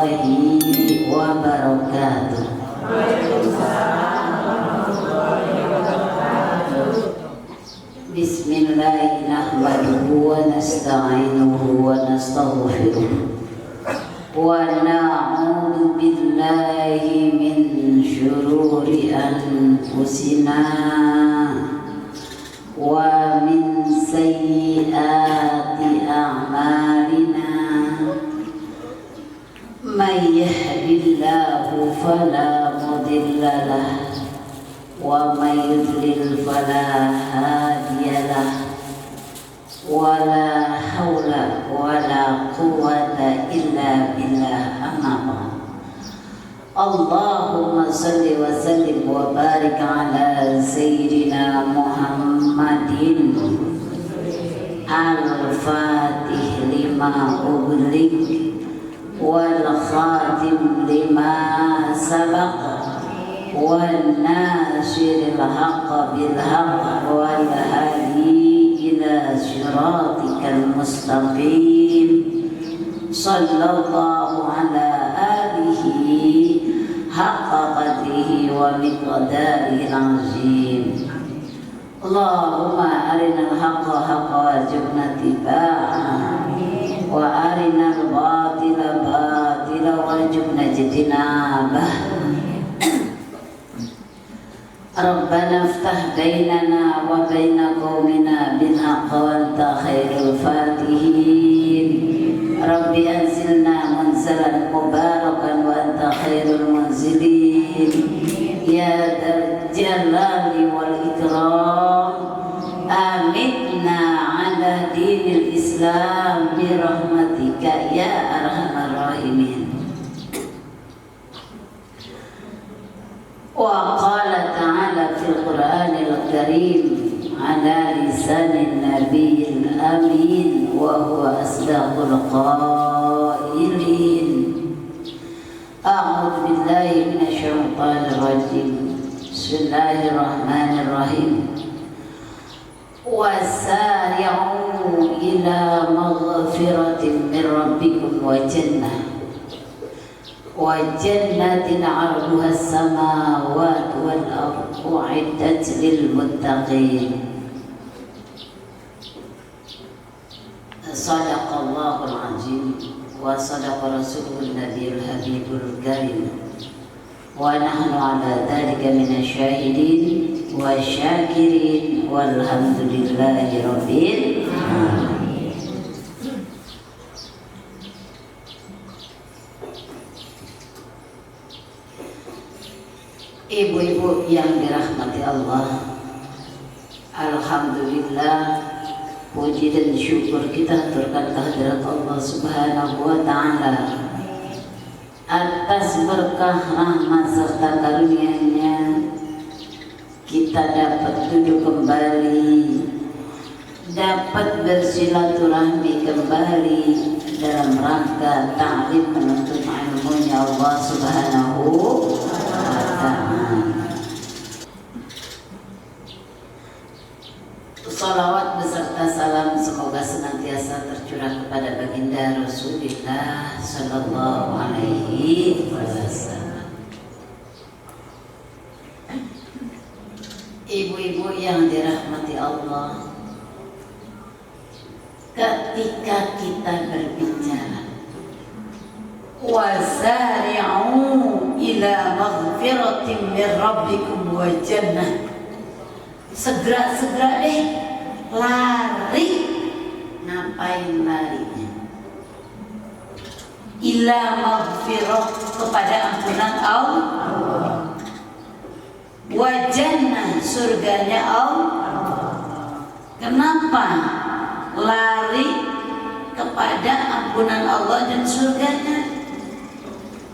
warahmatullahi wabarakatuh. Bismillahirrahmanirrahim wa nasta'inuhu wa nastaghfiruh wa na'udzu billahi min syururi anfusina wa min sayyiati a'malina may yahdihillahu fala mudilla lahu wa may yudlil fala hadiyalah wa la haula wa la quwwata illa billah. Amma ba'd. Allahumma salli wa sallim wa barik ala sayyidina Muhammadin al-fatih lima ughliq wal khatim lima sabaq والناصر الحق بالحق والهادي إلى صراطك المستقيم صلى الله على آله حق قدره ومقداره العظيم. اللهم أرنا الحق حقا وارزقنا اتباعه وأرنا الباطل باطلا وارزقنا اجتنابه. Rabbana iftah bainana wa baina qaumina bil haqqi wa anta khairul fatihin. Rabbi anzilna munzalan mubarakan wa anta khairul munzilin. Ya dzal jalali wal ikram, amitna ala dinil Islam bi rahmatika ya arhamar rahimin. Wa qala ta'ala fil Qur'anil Karim ala lisanin nabiyil amin wa huwa asdaqul qailin. A'udzu billahi minasy syaithanir rajim. Bismillahirrahmanirrahim. Wasari'u ila maghfiratin min rabbikum wa jannah wa jannatin 'arduha as-samawati wal ardu u'iddat lil muttaqin. Shadaqallahul azim wa sadaqa rasuluhun nabiyul habibul karim wa nahnu 'ala dzalika minasy syahidin wa syakirin walhamdulillahi rabbil alamin. Ibu-ibu yang dirahmati Allah, alhamdulillah, puji dan syukur kita aturkan kehadirat Allah Subhanahu wa ta'ala atas berkah rahmat serta karunia-Nya kita dapat duduk kembali, dapat bersilaturahmi kembali dalam rangka ta'lim menuntut ilmunya Allah Subhanahu wa ta'ala. Salawat beserta salam semoga senantiasa tercurah kepada baginda Rasulullah sallallahu alaihi wasallam. Ibu-ibu yang dirahmati Allah, ketika kita berbicara wasari'u ila maghfiratin min rabbikum wa jannah, segera-segera deh lari. Ngapain larinya? Ila maghfirah, kepada ampunan Allah, wa jannah, surganya Allah. Kenapa lari kepada ampunan Allah dan surganya?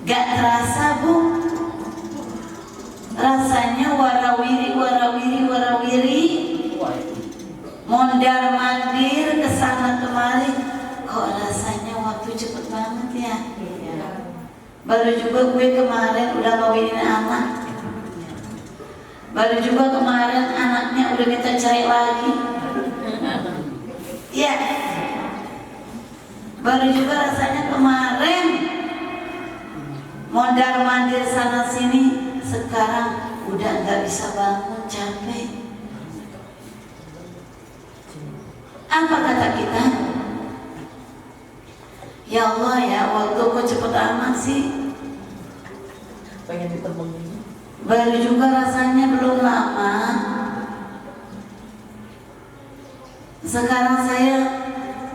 Gak terasa, Bu? Rasanya warawiri mondar mandir kesana kemari, kok rasanya waktu cepet banget ya. Baru juga gue kemarin udah ngawinin anak, baru juga kemarin anaknya udah minta cerai lagi. Ya, baru juga rasanya kemarin mondar-mandir sana sini, sekarang udah nggak bisa bangun, capek. Apa kata kita? Ya Allah ya, waktu kok cepet amat sih. Pengen ditemenin. Baru juga rasanya belum lama. Sekarang saya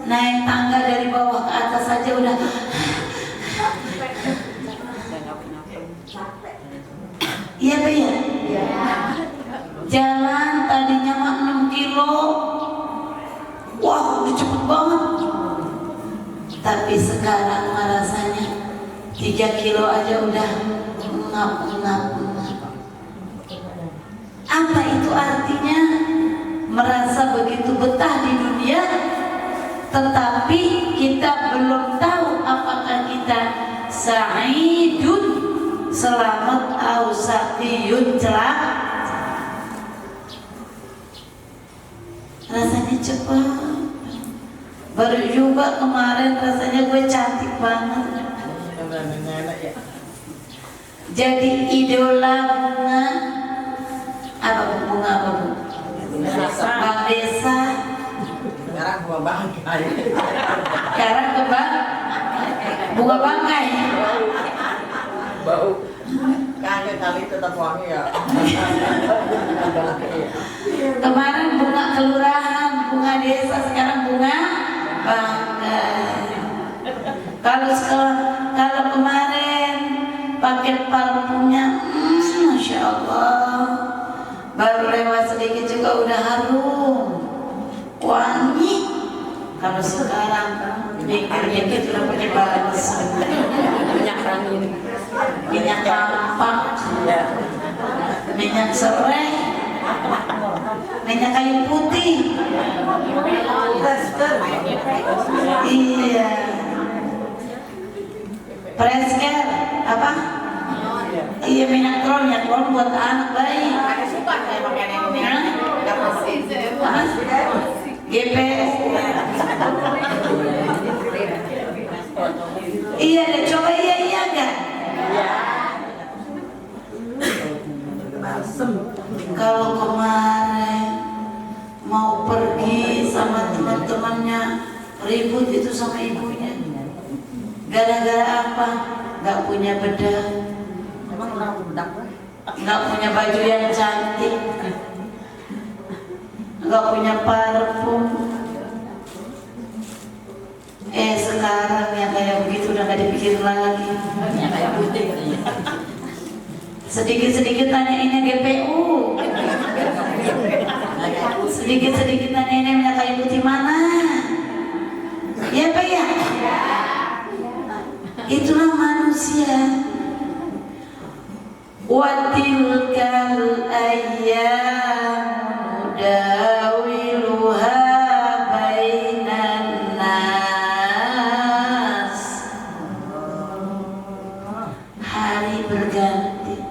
naik tangga dari bawah ke atas saja udah. Iya Pak ya? Jalan tadinya mah 6 kilo. Wah, udah cepet banget. Tapi sekarang mah rasanya 3 kilo aja udah ngap. Apa itu artinya? Merasa begitu betah di dunia, tetapi kita belum tahu apakah kita sa'idun, selamat, atau saqiyun, celaka. Rasanya cepat. Baru juga kemarin rasanya gue cantik banget. Jadi idola bunga. Apa bunga apa bu? Bang Desa. Sekarang bunga bangkai. Sekarang ke bang bunga bangkai. Bau. Kangen kali tetap wangi ya. Kemarin bunga kelurahan, bunga desa, sekarang bunga bangkai. Kalau kemarin pakai parfumnya, masya Allah, baru lewat sedikit juga udah harum, wangi. Kalau sekarang dikit-dikit udah pakai balsam, Minyak angin. minyak kampak, minyak serai, minyak kayu putih. Iya. Presker apa? Iya, minyak tron buat anak bayi. Suka saya pakai ini. GPS. Iya deh, coba iya kan? Kalau kemarin mau pergi sama teman-temannya ribut itu sama ibunya. Gara-gara apa? Gak punya bedak. Emang orang bedak lah. Gak punya baju yang cantik. Gak punya parfum. Sekarang yang kayak begitu udah gak dipikir lagi. Yang kayak putih katanya. Sedikit-sedikit nanyainnya GPU. Sedikit-sedikit nanyainnya minyak kayu putih mana. Ya Pak ya? Itulah manusia. Wa tilkal ayyamu dawiluha bainan nas. Hari berganti,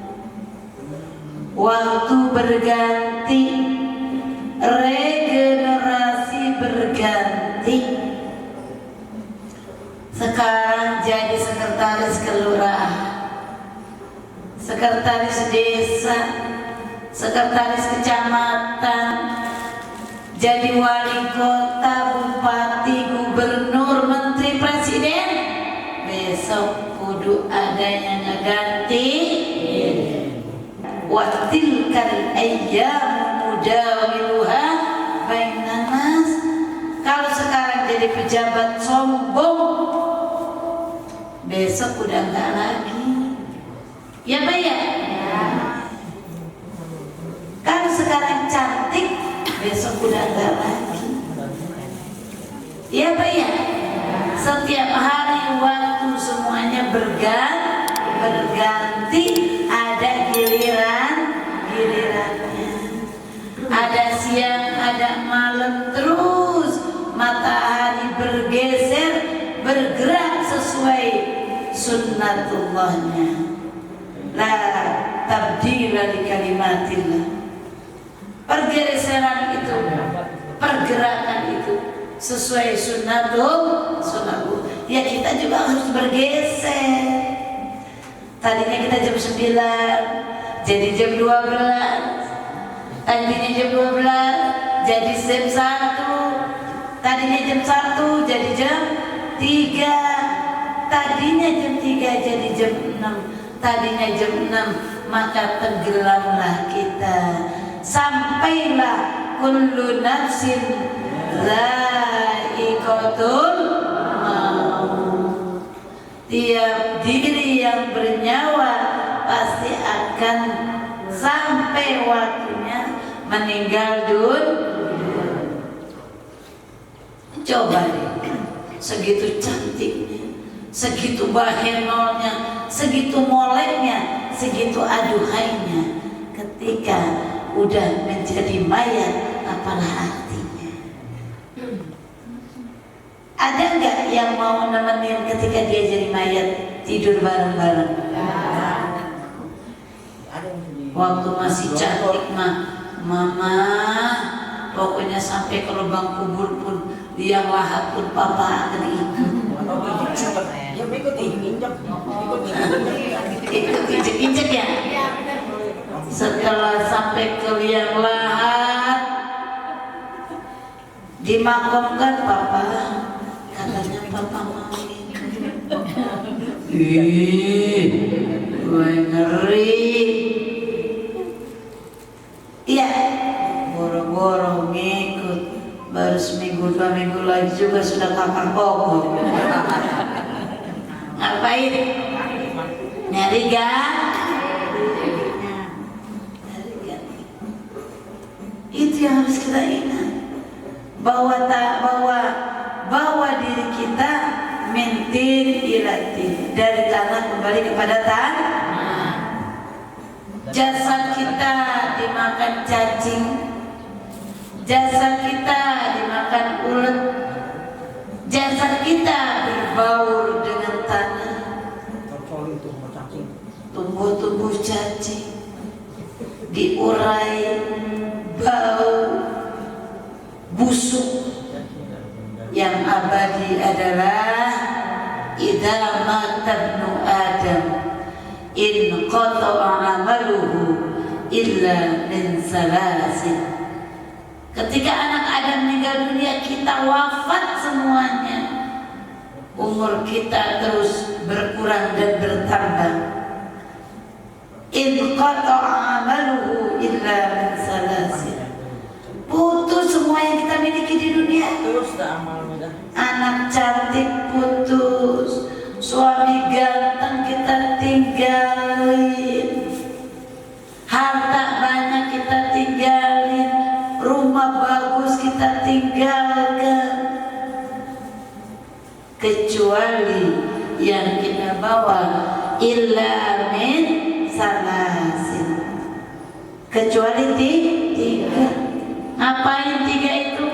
waktu berganti, regenerasi berganti. Sekarang jadi sekretaris kelurahan, sekretaris desa, sekretaris kecamatan, jadi wali kota, bupati, gubernur, menteri, presiden. Besok kudu ada yang ngeganti. Wa tilkal ayyamu mudawiluha bainan nas. Kalau sekarang jadi pejabat sombong, besok udah enggak lagi. Ya Pak ya? Kalau sekarang cantik, besok udah enggak lagi. Ya Pak ya? Setiap hari waktu semuanya berganti, ada gilirannya. Ada siang, ada malam, terus matahari bergeser, bergerak sesuai sunnatullahnya. La tabdila li kalimatillah. Pergeseran itu, pergerakan itu sesuai sunnatullah. Ya kita juga harus bergeser. Tadinya kita jam 9 jadi jam 12. Tadinya jam 12 jadi jam 1. Tadinya jam 1 jadi jam 3. Tadinya jam 3 jadi jam 6. Tadinya jam 6, maka tenggelamlah kita. Sampailah kullu nafsin dha'iqatul maut. Tiap diri yang bernyawa pasti akan sampai waktunya meninggal dunia. Coba deh, segitu cantiknya, segitu bahenolnya, segitu moleknya, segitu aduhainya, ketika udah menjadi mayat, apalah artinya? Ada nggak yang mau nemenin ketika dia jadi mayat, tidur bareng-bareng? Waktu masih cantik mah, mama, pokoknya sampai ke lubang kubur pun, liang lahat pun papa akan ikut. Ikut injek ya. Setelah sampai ke liang lahat, dimakamkan papa, katanya papa mau ikut. Ih, gue ngeri. Iya, boro-boro ngikut, baru seminggu 2 minggu lagi juga sudah kakak kokoh. Ngapain? Nyari Itu yang harus kita ingat, bahwa diri kita mentir ilati, dari tanah kembali kepada tanah. Jasad kita dimakan cacing, jasad kita dimakan ulet, jasad kita berbaur dengan tanah, tumbuh-tumbuh cacing, diurai, bau, busuk. Yang abadi adalah idza mata ibnu Adam in qata'a amaluhu illa min salasin. Ketika anak Adam meninggal dunia, kita wafat semuanya. Umur kita terus berkurang dan bertambah. In qata'a amaluhu illa min salasin. Putus semua yang kita miliki di dunia. Anak cantik putus, suami ganteng kita tinggalin, harta banyak kita tinggalin, rumah bagus kita tinggalkan, kecuali yang kita bawa illa min salasin, kecuali 3. Ngapain 3 itu?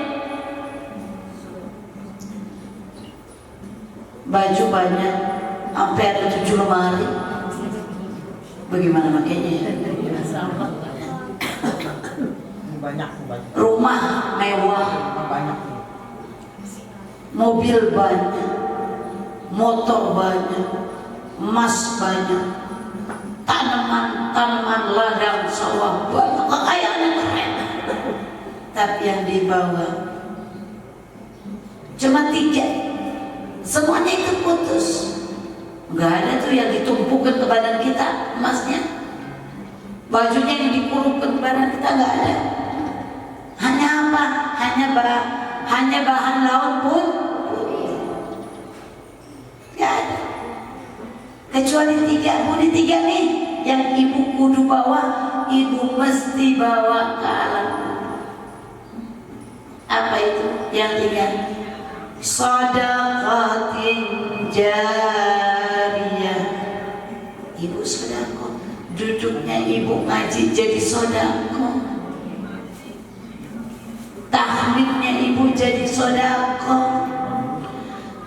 Baju banyak, sampai ada 7 lemari. Bagaimana makanya? Banyak. Rumah mewah, mobil banyak, motor banyak, emas banyak, tanaman ladang sawah banyak, kekayaan yang keren. Tapi yang dibawa cuma 3. Semuanya itu putus. Nggak ada tuh yang ditumpukan ke badan kita emasnya, bajunya yang dikurupkan ke badan kita, nggak ada. Hanya apa? Hanya bahan laut pun nggak ada. Kecuali 3. Budi 3 nih yang ibu kudu bawa, ibu mesti bawa ke alam. Apa itu? Yang 3. Shadaqatin jariyah. Ibu sedekah, duduknya ibu ngaji jadi sedekah, tahmidnya ibu jadi sedekah,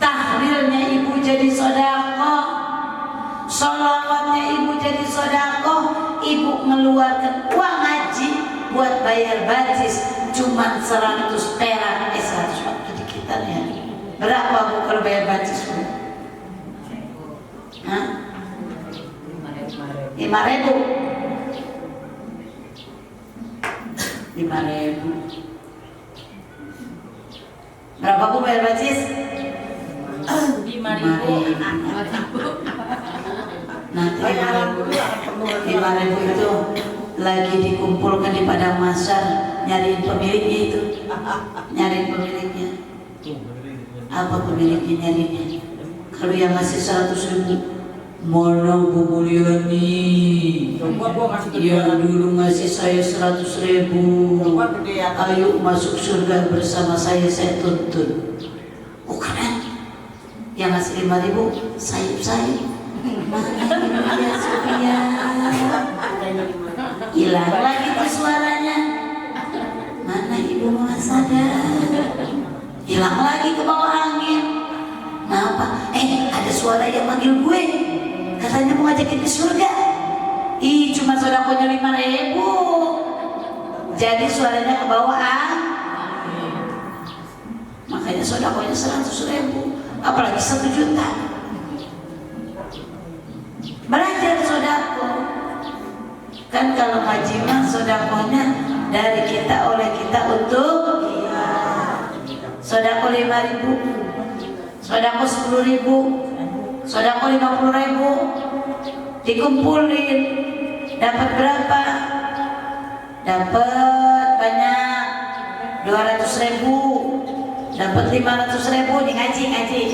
tahlilnya ibu jadi sedekah, sholawatnya ibu jadi sedekah. Ibu mengeluarkan uang ngaji buat bayar bajis cuma 100 perak, 100 waktu di kita ya. Berapa bu kalau bayar bajis bu? Hah? 5.000 5.000. 5.000. Berapa Bu bayar bacis? 5.000. Nanti 5.000 itu lagi dikumpulkan di padang mahsyar, nyariin pemiliknya itu, nyariin pemiliknya. Apa pemiliknya nyarinya? Kalau yang ngasih 100.000, mana Bu Mulyani? Yang dulu ngasih saya 100.000. Ayo masuk surga bersama saya tuntun. Oh keren. Yang ngasih 5.000 sayup-sayup. Ya Sophia. Hilang lagi tuh suaranya. Mana Ibu Masada? Hilang lagi ke bawah angin. Kenapa? Ada suara yang manggil gue. Katanya mau ngajakin ke surga. Cuma sodakonya 5.000. Jadi suaranya ke bawah angin. Makanya sodakonya 100.000. Apalagi 1 juta. Belajar sodako. Kan kalau ngaji mah sodakonya dari kita, oleh kita, untuk kita. Sodako 5.000, sodako 10.000, sodako 50.000, dikumpulin, dapat berapa? Dapat banyak, 200.000, dapat 500.000 di ngaji,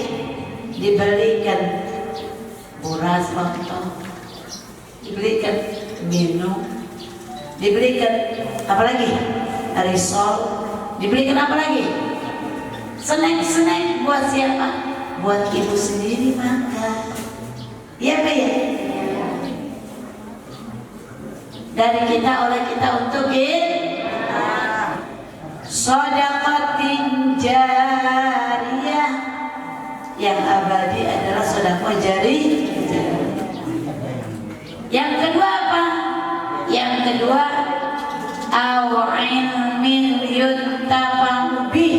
dibelikan beras lontong, dibelikan minum, dibelikan apa lagi? Risol, dibelikan apa lagi? Snack buat siapa? Buat ibu sendiri makan. Iya Pak ya? Dari kita, oleh kita, untuk kita. Sedekatin jariyah, yang abadi adalah sedekah jariyah. Yang kedua apa? Yang kedua, au ilmin yuntafa'u bih.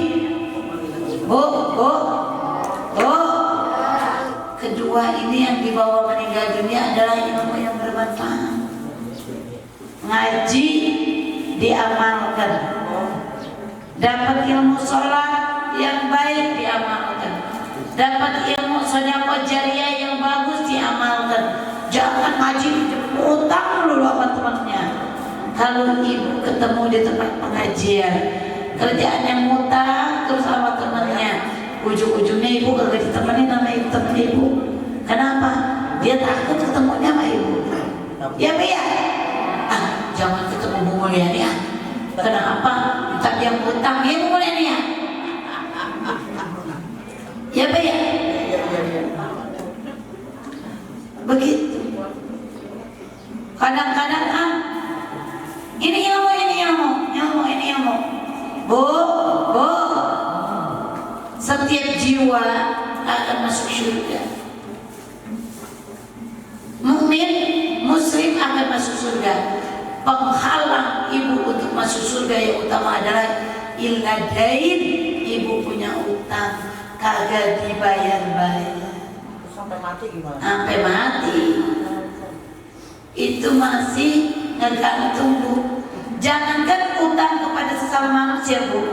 Kedua ini yang dibawa meninggal dunia adalah ilmu yang bermanfaat. Ngaji diamalkan. Dapat ilmu sholat yang baik diamalkan. Dapat ilmu sedekah jariyah yang bagus diamalkan. Jangan ngaji utang dulu sama temannya. Kalau ibu ketemu di tempat pengajian, kerjaan yang ngutang terus sama temannya, ujung-ujungnya ibu gak ditemenin sama temen ibu. Kenapa? Dia takut ketemunya sama ibu. Ya Pak ya? Jangan ketemu Bu Mulyani ya. Kenapa? Entah dia ngutang ya Bu Mulyani ya. Ya Pak ya? Begitu. Kadang-kadang ini ilmu. Bu, setiap jiwa akan masuk surga. Mukmin, muslim akan masuk surga. Penghalang ibu untuk masuk surga yang utama adalah illadain. Ibu punya utang kagak dibayar-bayar. Sampai mati gimana? Sampai mati. Itu masih ngegantung Bu. Jangankan utang kepada sesama manusia Bu,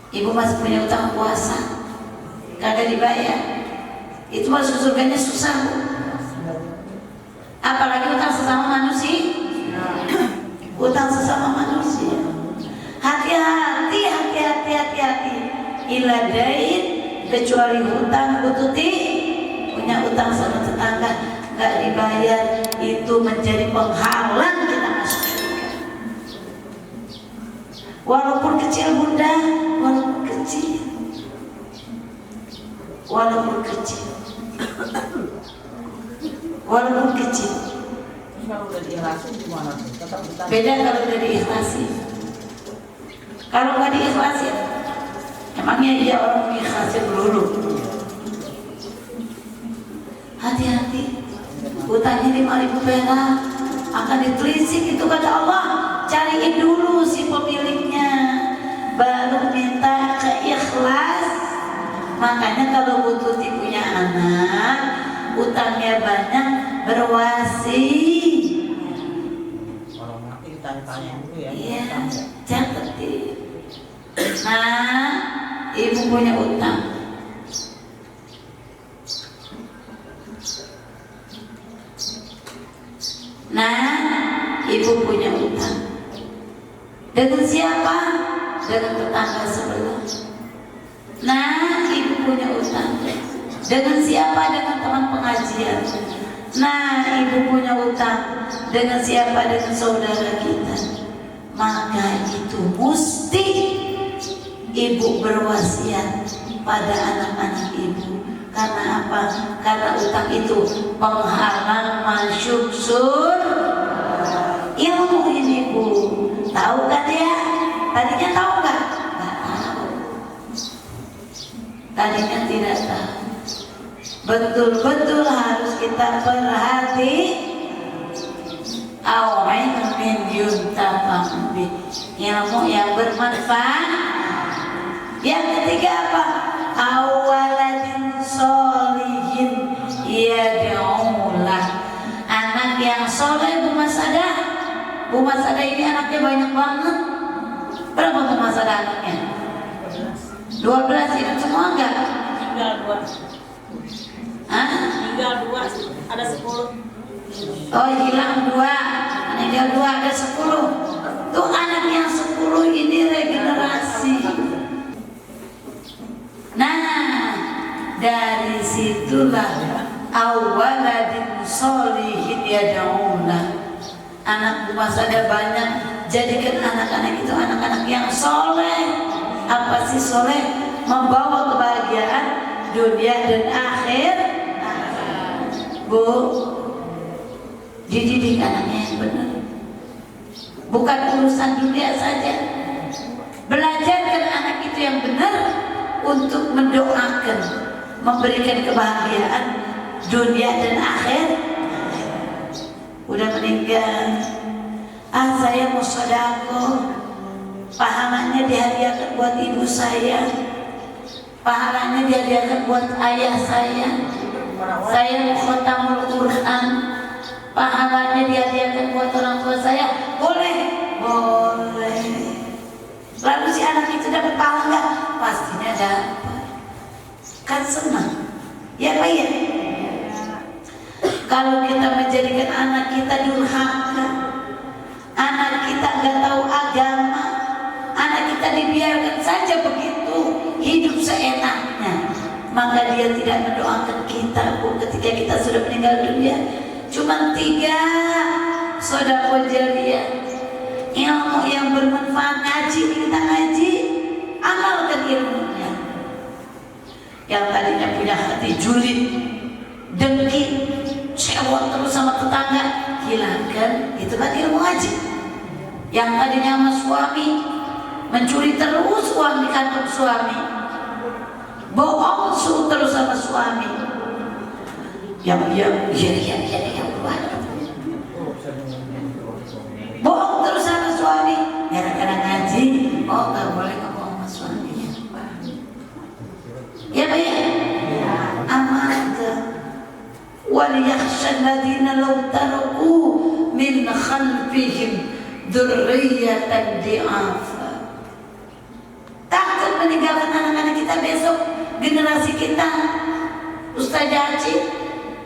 ibu masih punya utang puasa kagak dibayar, itu masuk surganya susah Bu. Apalagi utang sesama manusia. Utang sesama manusia. Hati-hati. Iladain, kecuali hutang bututi. Punya utang sama tetangga nggak dibayar, itu menjadi penghalang kita masuk surga. Walaupun kecil Bunda, walaupun kecil. Kalau udah diikhlasin gimana tuh? Tetap Beda kalau udah diikhlasin. Kalau nggak diikhlasin, emangnya dia orang diikhlasin dulu. Hati-hati. Hutangnya 5.000 perak akan ditelisik itu kata Allah. Cariin dulu si pemiliknya, baru minta keikhlas. Makanya kalau butuh punya anak, utangnya banyak, berwasi. Kalau mati ditanya-tanya dulu ya. Iya, Utang ya. catat ini. Nah, ibu punya utang. Nah, ibu punya utang. Dengan siapa? Dengan tetangga sebelah. Nah, ibu punya utang. Dengan siapa? Dengan teman pengajian. Nah, ibu punya utang. Dengan siapa? Dengan saudara kita. Maka itu mesti ibu berwasiat pada anak-anak ibu. Karena apa? Karena utang itu penghalang masuk surga. Ilmu ini Bu, tahu kan ya? Tadinya tahu nggak? Nggak tahu. Tadinya tidak tahu. Betul-betul harus kita perhati. Awain min yuntafa'u bih. Ilmu yang bermanfaat. Yang ketiga apa? Awaladin solihin yad'ulah. Anak yang soleh. Bu Masada ini anaknya banyak banget. Berapa Bu Masada anaknya? 12. Hidup semua enggak? Tinggal 2. Hah? Tinggal 2. Ada 10. Oh, hilang 2. Meninggal 2, ada 10. Tuh anak yang 10 ini regenerasi. Nah, dari situlah awaladin solihin yad'ulah. Anak Bu Masada banyak. Jadikan anak-anak itu anak-anak yang soleh. Apa sih soleh? Membawa kebahagiaan dunia dan akhir. Bu, dididik anaknya yang benar. Bukan urusan dunia saja. Belajarkan anak itu yang benar untuk mendoakan, memberikan kebahagiaan dunia dan akhir. Udah meninggal, saya mau sedekah, pahalanya dihadiahkan buat ibu saya, pahalanya dihadiahkan buat ayah saya mau khatamul Quran, pahalanya dihadiahkan buat orang tua saya. Boleh. Lalu si anak itu dapat pahala nggak? Pastinya dapat. Kan senang, ya Pak ya? Kalau kita menjadikan anak kita durhaka, anak kita nggak tahu agama, anak kita dibiarkan saja begitu hidup seenaknya, maka dia tidak mendoakan kita Bu ketika kita sudah meninggal dunia. Cuma 3 sedekah jariyah, ilmu yang bermanfaat. Ngaji, kita ngaji, amalkan ilmunya. Yang tadinya punya hati julid, dengki, cewek terus sama tetangga, hilangkan, itu kan ilmu ngaji. Yang tadinya sama suami mencuri terus uang di kantong suami, bohong terus sama suami, ya bohong terus sama suami, gara-gara ngaji, oh nggak boleh ngomong sama suaminya. Ya Pak ya, amankan. وَلْيَخْشَى الَّذِينَ لَوْ تَرَكُوا مِنْ خَلْفِهِمْ ذُرِّيَّةً ضِعَافًا. Takut meninggalkan anak-anak kita besok, generasi kita, Ustazah Haji,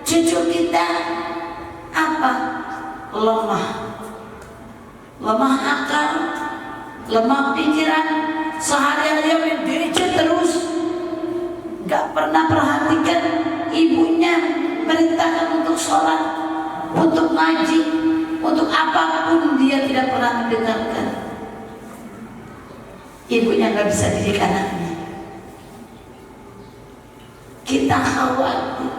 cucu kita, apa? Lemah akal, lemah pikiran, sehari-hari gadget terus, gak pernah perhatikan ibunya perintahkan untuk sholat, untuk ngaji, untuk apapun dia tidak pernah mendengarkan. Ibunya nggak bisa didik anaknya. Kita khawatir,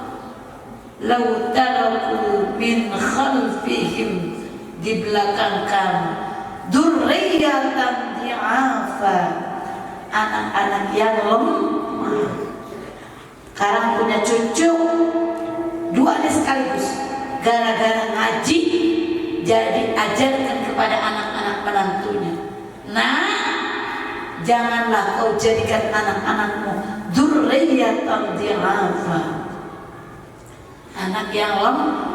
lau taraku min khalfihim, di belakang kamu, dzurriyyatan di'afa, anak-anak yang lemah. Sekarang punya cucu 2 sekaligus, gara-gara ngaji jadi ajarkan kepada anak-anak menantunya. Nah, janganlah kau jadikan anak-anakmu dzurriyyatan di'afa, anak yang lemah.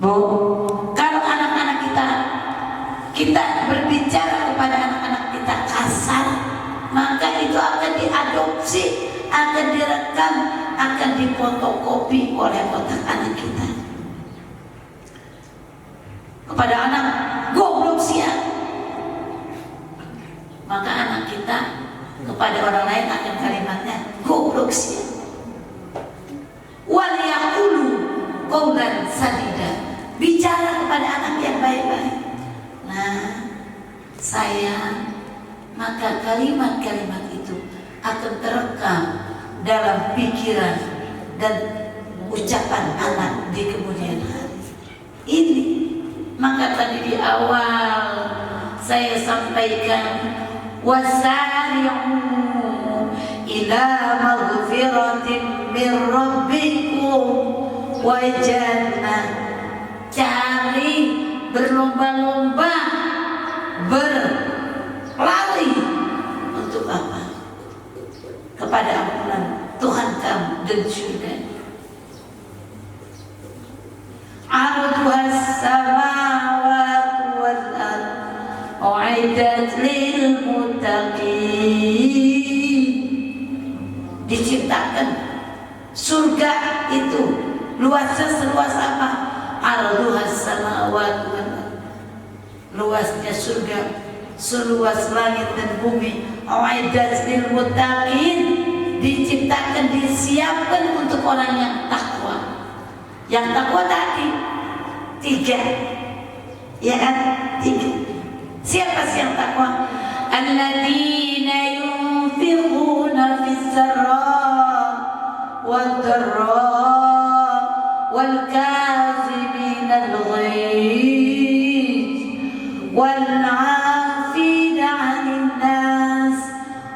Bu, kalau anak-anak kita berbicara kepada anak-anak kita kasar, maka itu akan diadopsi, akan direkam, akan difotokopi oleh otak anak kita. Kepada anak, goblok siap, maka anak kita kepada orang lain akan kalimatnya goblok siap. Wal yaqulu qaulan sadida, bicara kepada anak yang baik-baik. Nah, sayang, maka kalimat-kalimat itu akan terekam dalam pikiran dan ucapan anak di kemudian hari. Ini maka tadi di awal saya sampaikan, wasari'u ila maghfiratin min rabbikum wa jannah, cari, berlomba-lomba, berlari untuk apa? Kepada ampunan Tuhan kamu dan surga. Arduhas samawati wal ard u'iddat lil muttaqin. Diciptakan surga itu luasnya seluas apa? Arduhas samawati wal ard, luasnya surga seluas langit dan bumi. U'iddat lil muttaqin, diciptakan, disiapkan untuk orang yang takwa. Yang takwa tadi 3, ya kan? 3. Siapa sih yang takwa? Alladzina yunfiquna fis sarra wad dharra wal kazimina al-ghayz wal 'afina 'anil nas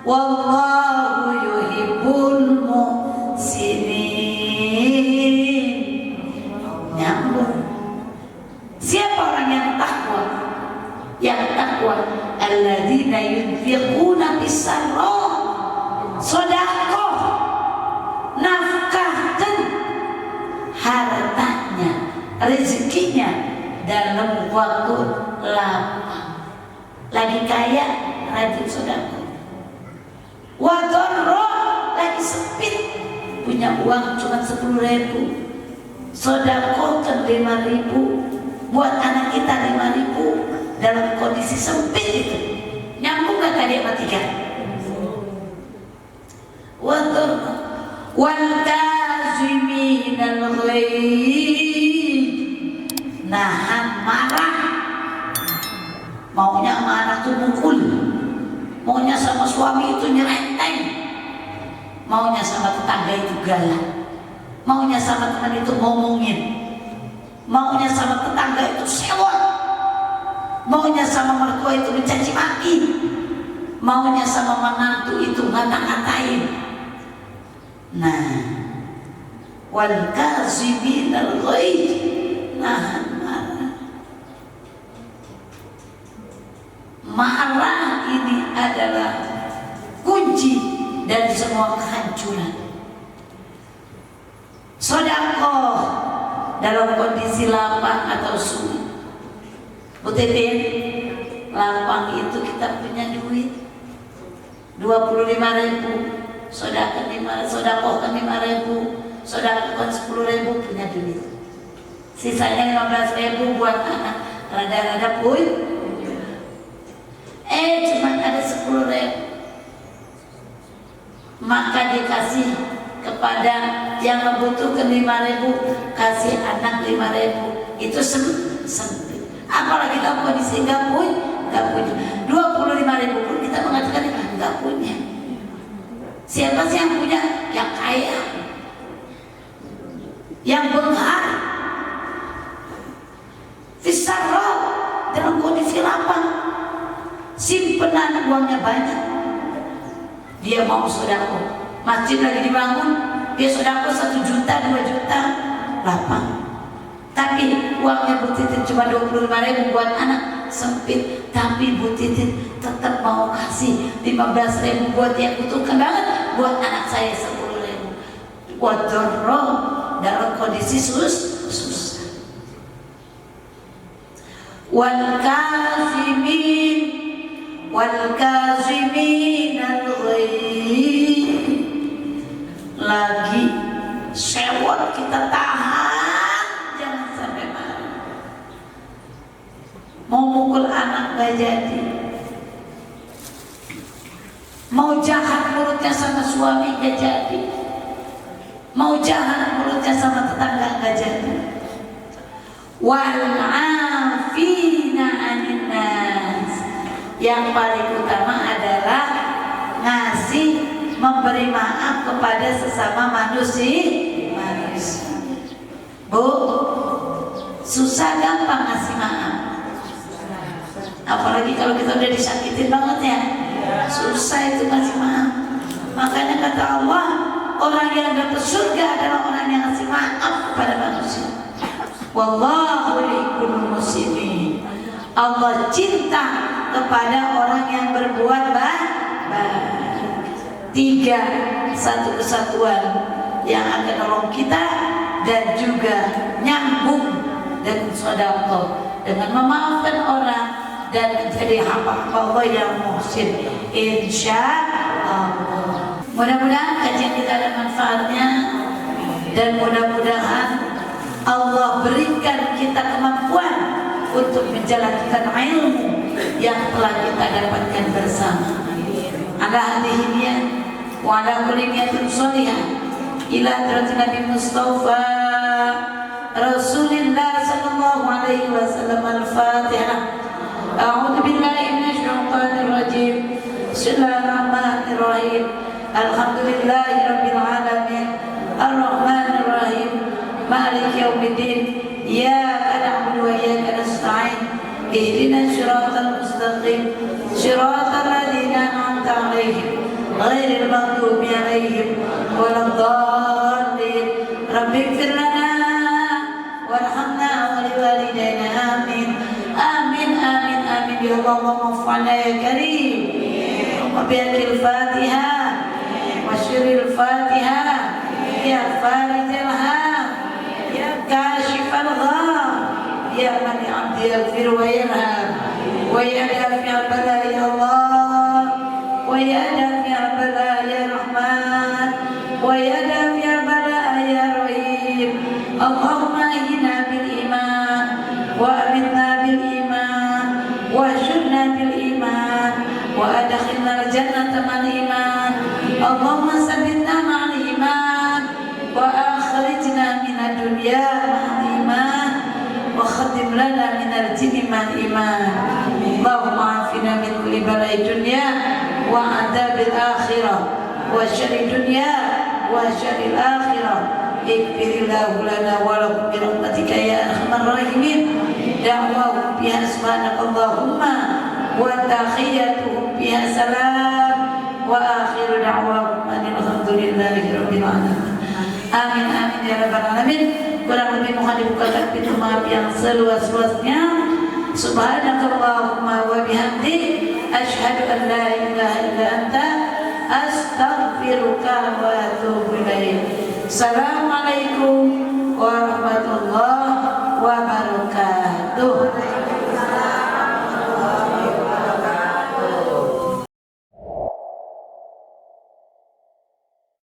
wallahu yuhibbul muhsinin. Siapa orang yang takwa? Yang takwa alladzina yunfiquna bis-sarra, sedekah, nafkahkan hartanya, rezekinya dalam waktu lapang. Lagi kaya, rajin sedekah. Wa dharra, lagi sempit, punya uang cuma 10.000, sedekahkan 5.000. Buat anak kita 5.000 dalam kondisi sempit itu. Nyambung gak tadi sama 3? Wal kaziminal ghaid, nahan marah. Maunya sama anak tuh mukul, maunya sama suami itu nyerenteng, maunya sama tetangga itu galak, maunya sama teman itu ngomongin, maunya sama tetangga itu sewot, maunya sama mertua itu mencaci maki, maunya sama menantu itu ngata-ngatain. Nah, wal kaziminal ghaid, nahan marah. Marah ini adalah kunci dari semua kehancuran. Sedekah dalam kondisi lapang atau sulit. Bu Titin, lapang itu kita punya duit 25.000, sedekahkan 5.000, sedekahkan 10.000, punya duit. Sisanya 15.000 buat anak, rada-rada pun. Cuma ada 10.000, maka dikasih kepada yang membutuhkan 5.000, kasih anak 5.000, itu sempit. Apalagi kamu kondisi nggak punya 25.000 pun kita mengatakan nggak punya. Siapa sih yang punya? Yang kaya, yang benghar, fisarro, dalam kondisi lapang, simpenan uangnya banyak. Dia mau sedekah, masjid lagi dibangun, dia sedekah 1 juta, 2 juta, lapang. Tapi uangnya Bu Titin cuma 25.000 buat anak, sempit. Tapi Bu Titin tetap mau kasih 15.000 buat yang butuhkan banget, buat anak saya 10.000. Buat dorong dalam kondisi susah. wal kazimin al-ghaidh. Lagi sewot kita tahan, jangan sampai marah. Mau mukul anak gak jadi, mau jahat mulutnya sama suami gak jadi, mau jahat mulutnya sama tetangga gak jadi. Wal 'afina 'anil nas. Yang paling utama adalah ngasih, memberi maaf kepada sesama manusia. Bu, susah gampang ngasih maaf. Apalagi kalau kita udah disakitin banget ya, susah itu ngasih maaf. Makanya kata Allah, orang yang dapat surga adalah orang yang ngasih maaf kepada manusia. Wallahu yuhibbul muhsinin. Allah cinta kepada orang yang berbuat baik. 3, satu kesatuan yang akan nolong kita dan juga nyambung dan sedekah dengan memaafkan orang dan menjadi hamba Allah yang muhsin, insya Allah. Mudah-mudahan kajian kita ada manfaatnya dan mudah-mudahan Allah berikan kita kemampuan untuk menjalankan ilmu yang telah kita dapatkan bersama. Ala hadhihi wa ala kulli niyatin shalihah ila hadratin Nabi Mustafa Rasulillah sallallahu alaihi wasallam. Al-Fatihah. A'udzu billahi minasy syaithanir rajim. Bismillahirrahmanirrahim. Alhamdulillahi rabbil alamin. Ar-Rahmanir Rahim. Maliki yaumiddin. Iyyaka na'budu wa iyyaka nasta'in. Ihdinas siratal mustaqim. Siratal ladzina an'amta 'alaihim ghairil maghdubi 'alaihim waladdallin. Rabbighfir lana warhamna wa liwalidayna. Amin. Amin amin amin ya Allah. Allahumma ya karim. Wa bi'al Fatihah wa syiril Fatihah. Ya farijal ham, ya kashifal gham, ya man abdi yaghfir wa yarham, wa ya dafi'al bala ya Allah, wa ya dafi'al bala ya Rahman, wa ya dafi'al bala ya Rahim. Allahumma ahyina bil iman wa amitna bil iman wa syurna bil iman wa adkhilna al jannata mal iman. Allahumma sabbitna ma'al iman wa akhrijna minad dunya ma'al iman wa khatim lana minal jinni ma'al iman. Allahumma afina min kulli bala'i dunya wa adabil akhirah wa syarri dunya wa syarril akhirah. Ighfirillahu lana wa lakum bi rahmatika ya arhamar rahimin. Da'wahum biha subhanakallahumma wa tahiyyatuhum biha salam wa akhiru da'wahum alhamdulillahi rabbil alamin. Amin amin ya rabbal alamin. Kurang lebih mohon dibukakan pintu maaf yang seluas-luasnya. Subhanakallahumma wa bihamdik asyhadu an la ilaha illa anta astaghfiruka wa atubu ilaik. Assalamualaikum warahmatullahi